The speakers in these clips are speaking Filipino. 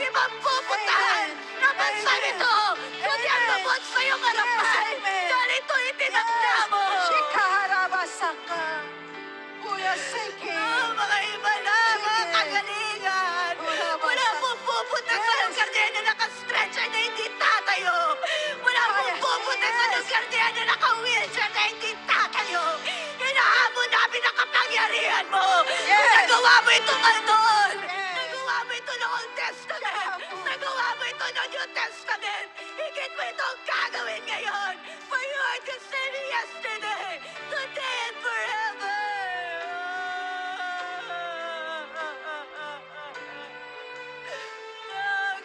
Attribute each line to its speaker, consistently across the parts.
Speaker 1: hindi mapupuntahan ng bansa nito, kundi ang lubot sa iyong harapan. Dahil ito itinakda mo.
Speaker 2: Shikaharabasaka. Uyaseke.
Speaker 1: Mga iba na, mga kagalingan. Wala pong pupunta sa lugar niya na nakastretcher na hindi tatayo. Wala pong pupunta sa lugar niya na naka-wheelchair na hindi tatayo. Hinahamon namin ang kapangyarihan mo. Kung nagawa mo ito noon, nagawa mo ito ng Old Testament, nagawa mo ito ng New Testament, higit mo itong gagawin ngayon. For you are the same yesterday, today, and forever.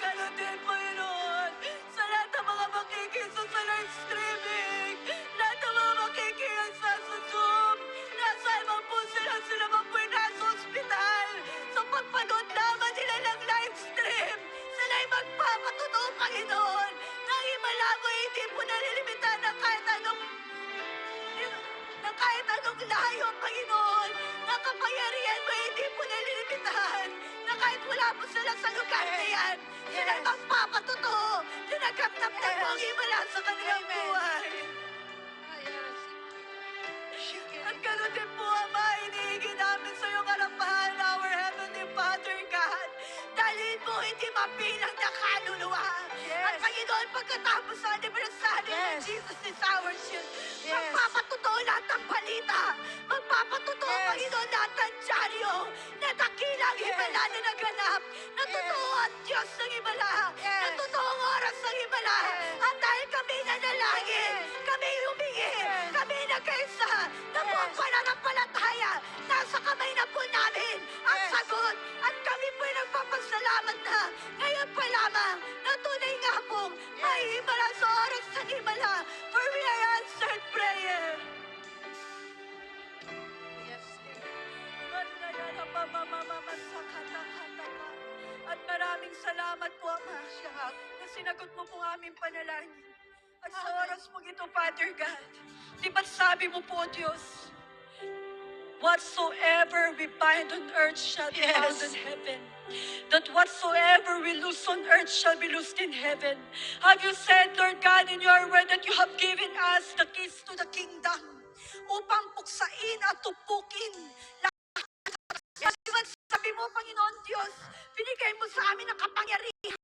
Speaker 1: Ganun din, Panginoon, sa lahat ng mga makikisa sa live streaming, lahat ng mga makikisa sa Zoom, nasa ibang po sila man po nasa ospital, sa pagpanood naman nila ng live stream, sila'y magpapatotoo, Panginoon, nang himala mo hindi po nalilimitahan ng kahit anong layo, Panginoon, na kapangyarihan mo hindi po nalilimitahan, na kahit wala po sila sa lugar na yan, sila magpapatotoo, tinaganap na po ang himala sa kanilang buhay. At gano'n din po, Ama, iniigin namin sa iyong harapan, our Heavenly Father God, dalhin mo hindi mapilang na kaluluwa. At Panginoon, pagkatapos sa anibersaryo ng Jesus is our shield, magpapatotoo lahat ng balita, magpapatotoo, Panginoon, lahat ng dyaryo, na dakilang himala na naganap, na totoo ang Diyos ng himala, na totoo ang oras ng himala. At dahil kami nanalangin, kami humingi, kami nagkaisa, na po ang pananampalataya, nasa kamay na po namin ang sagot. At kami po nagpapasalamat na ngayon pa lamang na tunay nga pong may himala sa oras ng himala, for we are answered prayer. At maraming salamat po, Ama, na sinagot mo po aming panalangin. At sa oras mo ito, Father God, di ba't sabi mo po, Diyos, whatsoever we bind on earth shall be bound in heaven. That whatsoever we loose on earth shall be loosed in heaven. Have you said, Lord God, in your word that you have given us the keys to the kingdom upang puksain at tupukin lahat. Sabi mo, Panginoon Diyos, binigay mo sa amin ang kapangyarihan